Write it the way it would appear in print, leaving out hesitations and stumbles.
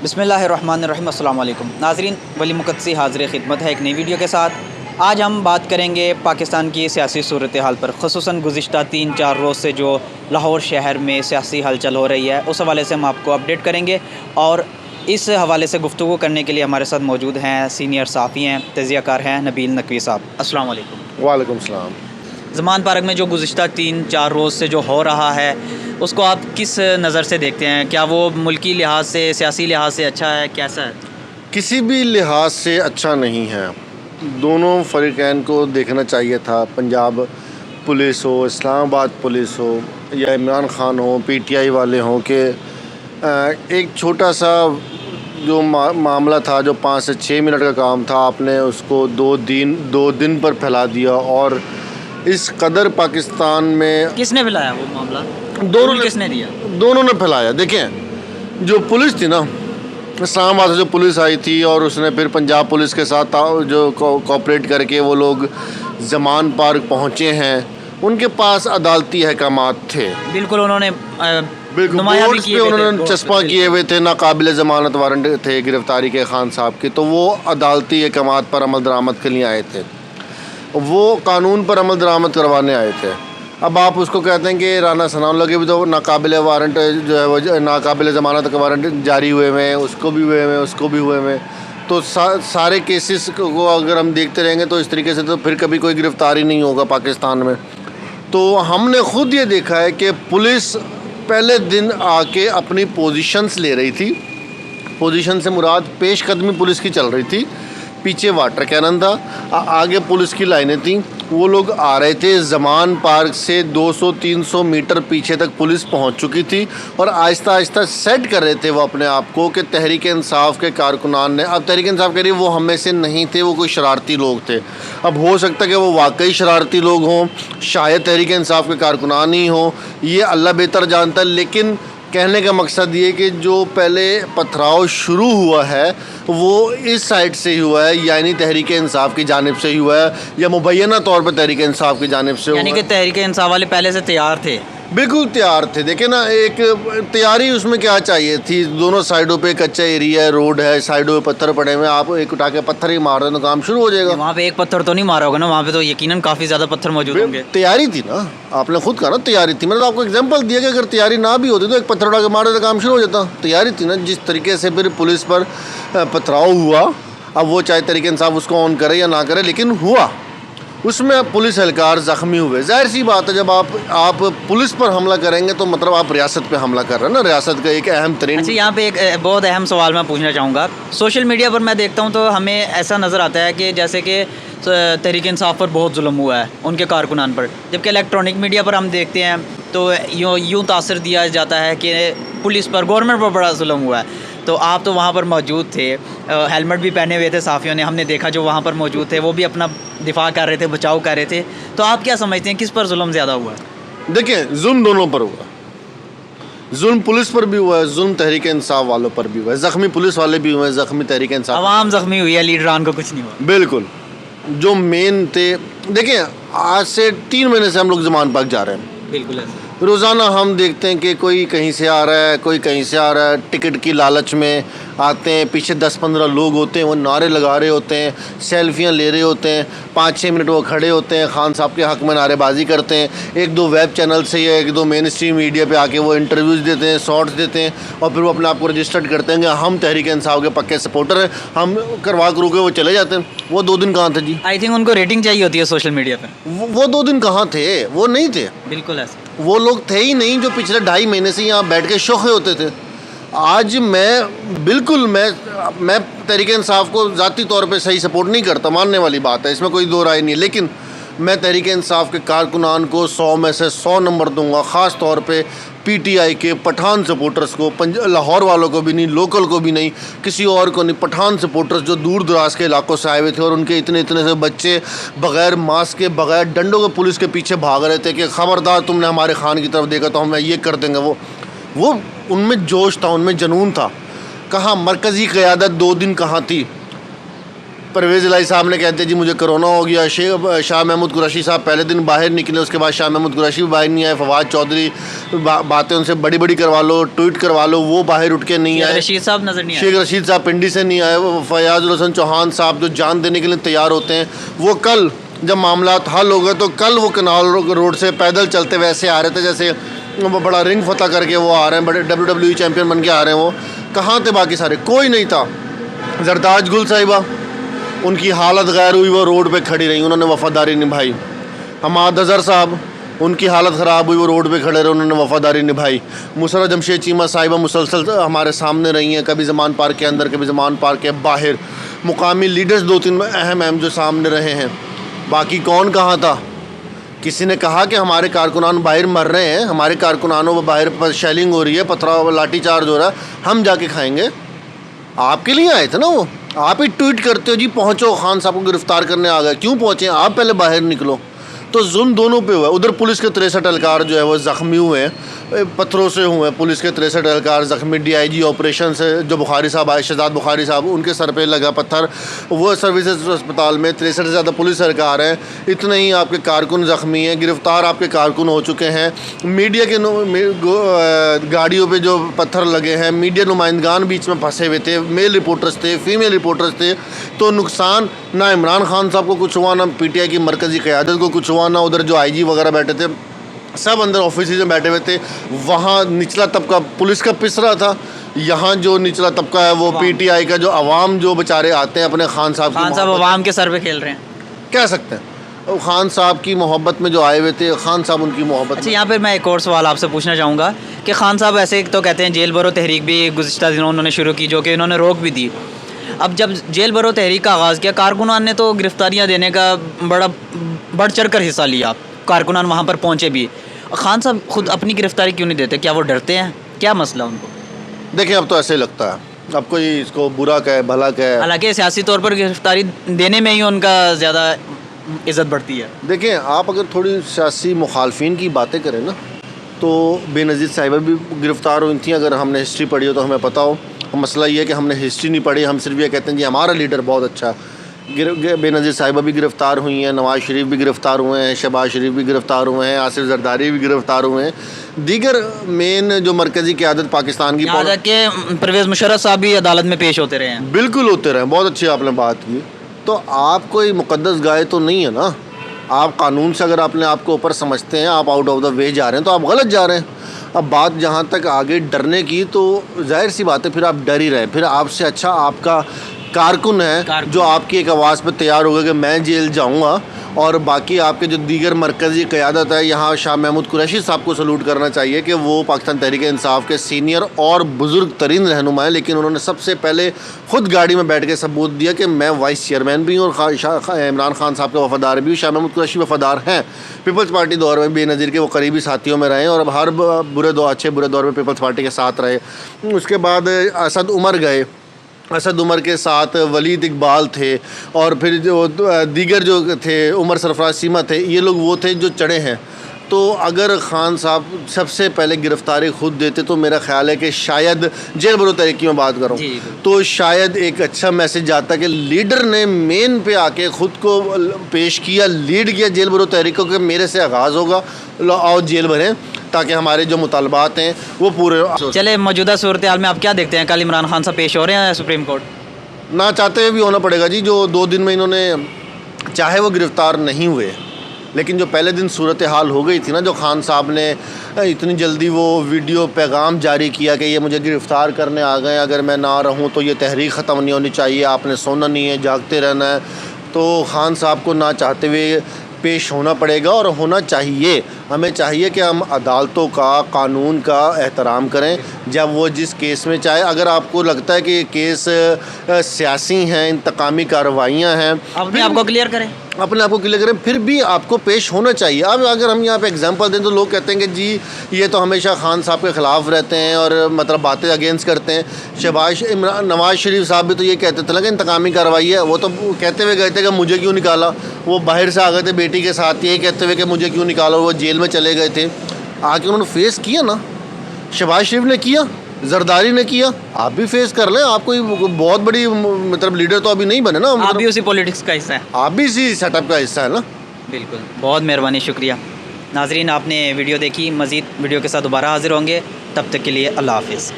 بسم اللہ الرحمن الرحیم. السلام علیکم ناظرین. ولی مقدسی حاضر خدمت ہے ایک نئی ویڈیو کے ساتھ. آج ہم بات کریں گے پاکستان کی سیاسی صورتحال پر، خصوصاً گزشتہ 3-4 روز سے جو لاہور شہر میں سیاسی ہلچل ہو رہی ہے اس حوالے سے ہم آپ کو اپڈیٹ کریں گے. اور اس حوالے سے گفتگو کرنے کے لیے ہمارے ساتھ موجود ہیں سینئر صحافی ہیں، تجزیہ کار ہیں نبیل نقوی صاحب. السلام علیکم. وعلیکم السلام. زمان پارک میں جو گزشتہ 3-4 روز سے جو ہو رہا ہے اس کو آپ کس نظر سے دیکھتے ہیں؟ کیا وہ ملکی لحاظ سے، سیاسی لحاظ سے اچھا ہے؟ کیسا ہے؟ کسی بھی لحاظ سے اچھا نہیں ہے. دونوں فریقین کو دیکھنا چاہیے تھا. پنجاب پولیس ہو، اسلام آباد پولیس ہو، یا عمران خان ہو، پی ٹی آئی والے ہوں، کہ ایک چھوٹا سا جو معاملہ تھا، جو 5 سے 6 منٹ کا کام تھا، آپ نے اس کو 2 دن پر پھیلا دیا. اور اس قدر پاکستان میں کس نے پھیلایا وہ معاملہ؟ کس نے دیا؟ دونوں نے پھیلایا. دیکھیں، جو پولیس تھی نا، اسلام آباد سے جو پولیس آئی تھی اور اس نے پھر پنجاب پولیس کے ساتھ جو کوآپریٹ کر کے وہ لوگ زمان پارک پہنچے ہیں، ان کے پاس عدالتی احکامات تھے. بالکل، انہوں نے بورڈز پہ انہوں نے چسپاں کیے ہوئے تھے، ناقابل ضمانت وارنٹ تھے گرفتاری کے خان صاحب کے. تو وہ عدالتی احکامات پر عمل درآمد کے لیے آئے تھے، وہ قانون پر عمل درآمد کروانے آئے تھے. اب آپ اس کو کہتے ہیں کہ رانا ثناء اللہ کے بھی تو ناقابل وارنٹ جو ہے وہ ناقابل ضمانت کا وارنٹ جاری ہوئے ہوئے ہیں، اس کو بھی ہوئے ہوئے ہیں، اس کو بھی ہوئے ہوئے ہیں. تو سارے کیسز کو اگر ہم دیکھتے رہیں گے تو اس طریقے سے تو پھر کبھی کوئی گرفتاری نہیں ہوگا پاکستان میں. تو ہم نے خود یہ دیکھا ہے کہ پولیس پہلے دن آ کے اپنی پوزیشنز لے رہی تھی. پوزیشن سے مراد پیش قدمی پولیس کی چل رہی تھی. پیچھے واٹر کینن تھا، آگے پولیس کی لائنیں تھیں. وہ لوگ آ رہے تھے. زمان پارک سے 200-300 میٹر پیچھے تک پولیس پہنچ چکی تھی اور آہستہ آہستہ سیٹ کر رہے تھے وہ اپنے آپ کو کہ تحریک انصاف کے کارکنان نے. اب تحریک انصاف کہہ رہی ہے وہ ہم میں سے نہیں تھے، وہ کوئی شرارتی لوگ تھے. اب ہو سکتا ہے کہ وہ واقعی شرارتی لوگ ہوں، شاید تحریک انصاف کے کارکنان ہی ہوں، یہ اللہ بہتر جانتا ہے. لیکن کہنے کا مقصد یہ کہ جو پہلے پتھراؤ شروع ہوا ہے وہ اس سائڈ سے ہی ہوا ہے، یعنی تحریک انصاف کی جانب سے ہی ہوا ہے، یا مبینہ طور پر تحریک انصاف کی جانب سے ہوا ہے. یعنی کہ تحریک انصاف والے پہلے سے تیار تھے؟ بالکل تیار تھے. دیکھیں نا، ایک تیاری اس میں کیا چاہیے تھی. دونوں سائڈوں پہ کچا ایریا ہے، روڈ ہے، سائڈوں پہ پتھر پڑے ہوئے ہیں. آپ ایک اٹھا کے پتھر ہی مار رہے ہیں تو کام شروع ہو جائے گا. وہاں پہ ایک پتھر تو نہیں مارا ہوگا نا؟ وہاں پہ تو یقیناً کافی زیادہ پتھر موجود ہوں گے. تیاری تھی نا، آپ نے خود کہا نا تیاری تھی. میں نے آپ کو ایگزامپل دیا کہ اگر تیاری نہ بھی ہوتی تو ایک پتھر اٹھا کے مار رہے تو کام شروع ہو جاتا. تیاری تھی نا. جس طریقے سے پھر پولیس پر پتھراؤ ہوا، اب وہ چاہے تحریک انصاف اس کو آن کرے یا نہ کرے، لیکن ہوا. اس میں پولیس اہلکار زخمی ہوئے. ظاہر سی بات ہے، جب آپ پولیس پر حملہ کریں گے تو مطلب آپ ریاست پہ حملہ کر رہے ہیں نا. ریاست کا ایک اہم ترین. اچھا، یہاں پہ ایک بہت اہم سوال میں پوچھنا چاہوں گا. سوشل میڈیا پر میں دیکھتا ہوں تو ہمیں ایسا نظر آتا ہے کہ جیسے کہ تحریک انصاف پر بہت ظلم ہوا ہے ان کے کارکنان پر، جبکہ الیکٹرانک میڈیا پر ہم دیکھتے ہیں تو یوں تاثر دیا جاتا ہے کہ پولیس پر، گورنمنٹ پر بڑا ظلم ہوا ہے. تو آپ تو وہاں پر موجود تھے، ہیلمٹ بھی پہنے ہوئے تھے صحافیوں نے، ہم نے دیکھا جو وہاں پر موجود تھے وہ بھی اپنا دفاع کر رہے تھے، بچاؤ کر رہے تھے. تو آپ کیا سمجھتے ہیں کس پر ظلم زیادہ ہوا ہے؟ دیکھیں، ظلم دونوں پر ہوا. ظلم پولیس پر بھی ہوا ہے، ظلم تحریک انصاف والوں پر بھی ہوا ہے. زخمی پولیس والے بھی ہوئے ہیں، زخمی تحریک انصاف. عوام زخمی ہوئی ہے، لیڈران کو کچھ نہیں ہوا. بالکل. جو مین تھے، دیکھیں آج سے 3 مہینے سے ہم لوگ زمان پاک جا رہے ہیں. بالکل ایسا روزانہ ہم دیکھتے ہیں کہ کوئی کہیں سے آ رہا ہے، کوئی کہیں سے آ رہا ہے. ٹکٹ کی لالچ میں آتے ہیں، پیچھے 10-15 لوگ ہوتے ہیں، وہ نعرے لگا رہے ہوتے ہیں، سیلفیاں لے رہے ہوتے ہیں. 5-6 منٹ وہ کھڑے ہوتے ہیں، خان صاحب کے حق میں نعرے بازی کرتے ہیں. 1-2 ویب چینل سے یا 1-2 مین اسٹریم میڈیا پہ آ کے وہ انٹرویوز دیتے ہیں، شارٹس دیتے ہیں، اور پھر وہ اپنے آپ کو رجسٹرڈ کرتے ہیں کہ ہم تحریک انصاف کے پکے سپورٹر ہیں. ہم کروا کرو کے وہ چلے جاتے ہیں. وہ 2 دن کہاں تھے جی؟ آئی تھنک ان کو ریٹنگ چاہیے ہوتی ہے سوشل میڈیا پہ. وہ 2 دن کہاں تھے؟ وہ نہیں تھے. بالکل ایسا. وہ لوگ تھے ہی نہیں جو پچھلے 2.5 مہینے سے یہاں بیٹھ کے شوخے ہوتے تھے. آج میں تحریک انصاف کو ذاتی طور پہ صحیح سپورٹ نہیں کرتا، ماننے والی بات ہے، اس میں کوئی دو رائے نہیں ہے. لیکن میں تحریک انصاف کے کارکنان کو 100 میں سے 100 نمبر دوں گا. خاص طور پہ پی ٹی آئی کے پٹھان سپورٹرز کو، لاہور والوں کو بھی نہیں، لوکل کو بھی نہیں، کسی اور کو نہیں. پٹھان سپورٹرز جو دور دراز کے علاقوں سے آئے ہوئے تھے اور ان کے اتنے سے بچے بغیر ماسک کے، بغیر ڈنڈوں کے پولیس کے پیچھے بھاگ رہے تھے کہ خبردار تم نے ہمارے خان کی طرف دیکھا تو ہم یہ کر دیں گے. وہ ان میں جوش تھا، ان میں جنون تھا. کہاں مرکزی قیادت 2 دن کہاں تھی؟ پرویز الہی صاحب نے کہتے ہیں جی مجھے کرونا ہو گیا. شاہ محمود قریشی صاحب پہلے دن باہر نکلے, اس کے بعد شاہ محمود قریشی بھی باہر نہیں آئے. فواد چودھری باتیں ان سے بڑی بڑی کروا لو, ٹویٹ کروا لو, وہ باہر اٹھ کے نہیں آئے. رشید صاحب نظر نہیں آئے. شیخ رشید صاحب پنڈی سے نہیں آئے. فیاض الحسن چوہان صاحب جو جان دینے کے لیے تیار ہوتے ہیں, وہ کل جب معاملات حل ہو گئے تو کل وہ کنال روڈ سے پیدل چلتے ویسے آ رہے تھے جیسے وہ بڑا رنگ فتح کر کے وہ آ رہے ہیں, بڑے WWE چیمپئن بن کے آ رہے ہیں. وہ کہاں تھے باقی سارے؟ کوئی نہیں تھا. زرداج گل صاحبہ, ان کی حالت غیر ہوئی, وہ روڈ پہ کھڑی رہی, انہوں نے وفاداری نبھائی. حماد اظہر صاحب, ان کی حالت خراب ہوئی, وہ روڈ پہ کھڑے رہے, انہوں نے وفاداری نبھائی. مسرہ جمشید چیمہ صاحبہ مسلسل ہمارے سامنے رہی ہیں, کبھی زمان پارک کے اندر, کبھی زمان پارک کے باہر. مقامی لیڈرز 2-3 اہم جو سامنے رہے ہیں. باقی کون کہاں تھا؟ کسی نے کہا کہ ہمارے کارکنان باہر مر رہے ہیں, ہمارے کارکنانوں کو باہر شیلنگ ہو رہی ہے, پتھرا لاٹھی چارج ہو رہا ہے, ہم جا کے کھائیں گے؟ آپ کے لیے آئے تھے نا وہ. آپ ہی ٹویٹ کرتے ہو جی پہنچو خان صاحب کو گرفتار کرنے آ گئے. کیوں پہنچے؟ آپ پہلے باہر نکلو. تو ظلم دونوں پہ ہوا ہے. ادھر پولیس کے 63 اہلکار جو ہے وہ زخمی ہوئے ہیں, پتھروں سے ہوئے ہیں. پولیس کے 63 اہلکار زخمی. DIG آپریشن سے جو بخاری صاحب آئے, شہزاد بخاری صاحب, ان کے سر پہ لگا پتھر. وہ سروسز اسپتال میں 63 سے زیادہ پولیس اہلکار ہیں. اتنے ہی آپ کے کارکن زخمی ہیں, گرفتار آپ کے کارکن ہو چکے ہیں. میڈیا کے گاڑیوں پہ جو پتھر لگے ہیں, میڈیا نمائندگان بیچ میں پھنسے ہوئے تھے, میل رپورٹرز تھے, فیمیل رپورٹرز تھے. تو نقصان نہ عمران خان صاحب کو کچھ ہوا, نہ PTI کی مرکزی قیادت کو کچھ ہوا, نہ ادھر جو IG وغیرہ بیٹھے تھے, سب اندر آفیسز میں بیٹھے ہوئے تھے. وہاں نچلا طبقہ پولیس کا پس رہا تھا, یہاں جو نچلا طبقہ ہے وہ PTI کا جو عوام جو بیچارے آتے ہیں اپنے خان صاحب عوام کے سر پہ کھیل رہے ہیں, کہہ سکتے ہیں. خان صاحب کی محبت میں جو آئے ہوئے تھے, خان صاحب ان کی محبت. اچھا, یہاں پہ میں ایک اور سوال آپ سے پوچھنا چاہوں گا کہ خان صاحب ایسے تو کہتے ہیں جیل برو تحریک بھی گزشتہ دنوں انہوں نے شروع کی, جو کہ انہوں نے روک بھی دی. اب جب جیل برو تحریک کا آغاز کیا, کارکنان نے تو گرفتاریاں دینے کا بڑا بڑھ چڑھ کر حصہ لیا, کارکنان وہاں پر پہنچے بھی. خان صاحب خود اپنی گرفتاری کیوں نہیں دیتے؟ کیا وہ ڈرتے ہیں؟ کیا مسئلہ ان کو؟ دیکھیں, اب تو ایسے ہی لگتا ہے, اب کوئی اس کو برا کہے بھلا کہے. حالانکہ سیاسی طور پر گرفتاری دینے میں ہی ان کا زیادہ عزت بڑھتی ہے. دیکھیں, آپ اگر تھوڑی سیاسی مخالفین کی باتیں کریں نا, تو بے نظیر صاحبہ بھی گرفتار ہوئی تھیں. اگر ہم نے ہسٹری پڑھی ہو تو ہمیں پتہ ہو. مسئلہ یہ ہے کہ ہم نے ہسٹری نہیں پڑھی, ہم صرف یہ کہتے ہیں جی ہمارا لیڈر بہت اچھا ہے. بے نظیر صاحبہ بھی گرفتار ہوئی ہیں, نواز شریف بھی گرفتار ہوئے ہیں, شہباز شریف بھی گرفتار ہوئے ہیں, آصف زرداری بھی گرفتار ہوئے ہیں. دیگر مین جو مرکزی قیادت پاکستان کی, کہ پرویز مشرف صاحب بھی عدالت میں پیش ہوتے رہے ہیں. بالکل ہوتے رہے ہیں. بہت اچھی آپ نے بات کی. تو آپ کوئی مقدس گائے تو نہیں ہے نا. آپ قانون سے اگر اپنے آپ کو اوپر سمجھتے ہیں, آپ آؤٹ آف دا وے جا رہے ہیں, تو آپ غلط جا رہے ہیں. اب بات جہاں تک آگے ڈرنے کی, تو ظاہر سی بات ہے پھر آپ ڈر ہی رہے. پھر آپ سے اچھا آپ کا کارکن ہے جو آپ کی ایک آواز پہ تیار ہوگا کہ میں جیل جاؤں گا. اور باقی آپ کے جو دیگر مرکزی قیادت ہے, یہاں شاہ محمود قریشی صاحب کو سلوٹ کرنا چاہیے کہ وہ پاکستان تحریک انصاف کے سینئر اور بزرگ ترین رہنما ہیں, لیکن انہوں نے سب سے پہلے خود گاڑی میں بیٹھ کے ثبوت دیا کہ میں وائس چیئرمین بھی ہوں اور عمران خان صاحب کے وفادار بھی ہوں. شاہ محمود قریشی وفادار ہیں. پیپلز پارٹی دور میں بے نظیر کے وہ قریبی ساتھیوں میں رہے, اور اب ہر اچھے برے دور میں پیپلز پارٹی کے ساتھ رہے. اس کے بعد اسد عمر گئے, اسد عمر کے ساتھ ولید اقبال تھے, اور پھر جو دیگر جو تھے عمر سرفراز سیما تھے, یہ لوگ وہ تھے جو چڑھے ہیں. تو اگر خان صاحب سب سے پہلے گرفتاری خود دیتے تو میرا خیال ہے کہ شاید جیل برو تحریک کی میں بات کروں تو شاید ایک اچھا میسج جاتا کہ لیڈر نے مین پہ آ کے خود کو پیش کیا, لیڈ کیا جیل برو تحریک کو کہ میرے سے آغاز ہوگا, آؤ جیل بھریں, تاکہ ہمارے جو مطالبات ہیں وہ پورے. چلے, موجودہ صورتحال میں آپ کیا دیکھتے ہیں؟ کل عمران خان صاحب پیش ہو رہے ہیں سپریم کورٹ. نہ چاہتے ہوئے بھی ہونا پڑے گا جی. جو 2 دن میں انہوں نے چاہے وہ گرفتار نہیں ہوئے, لیکن جو پہلے دن صورتحال ہو گئی تھی نا, جو خان صاحب نے اتنی جلدی وہ ویڈیو پیغام جاری کیا کہ یہ مجھے گرفتار کرنے آ گئے, اگر میں نہ رہوں تو یہ تحریک ختم نہیں ہونی چاہیے, آپ نے سونا نہیں ہے, جاگتے رہنا ہے. تو خان صاحب کو نہ چاہتے ہوئے پیش ہونا پڑے گا, اور ہونا چاہیے. ہمیں چاہیے کہ ہم عدالتوں کا, قانون کا احترام کریں جب وہ جس کیس میں چاہے. اگر آپ کو لگتا ہے کہ یہ کیس سیاسی ہیں, انتقامی کارروائیاں ہیں, اپنے آپ کو کلیئر کریں, اپنے آپ کو کلیئر کریں, پھر بھی آپ کو پیش ہونا چاہیے. اب اگر ہم یہاں پہ اگزامپل دیں تو لوگ کہتے ہیں کہ جی یہ تو ہمیشہ خان صاحب کے خلاف رہتے ہیں اور مطلب باتیں اگینسٹ کرتے ہیں. نواز شریف صاحب بھی تو یہ کہتے تھے نا کہ انتقامی کارروائی ہے. وہ تو کہتے ہوئے گئے تھے کہ مجھے کیوں نکالا, وہ باہر سے آ گئے تھے بیٹی کے ساتھ یہی کہتے ہوئے کہ مجھے کیوں نکالا, وہ جیل میں چلے گئے تھے. آ کے انہوں نے فیس کیا نا, شہباز شریف نے کیا, زرداری نے کیا, آپ بھی فیس کر لیں. آپ کوئی بہت بڑی مطلب لیڈر تو ابھی نہیں بنے نا, آپ بھی اسی پولیٹکس کا حصہ ہیں. آپ بھی اسی سیٹ اپ کا حصہ ہے نا. بالکل, بہت مہربانی, شکریہ. ناظرین, آپ نے ویڈیو دیکھی, مزید ویڈیو کے ساتھ دوبارہ حاضر ہوں گے, تب تک کے لیے اللہ حافظ.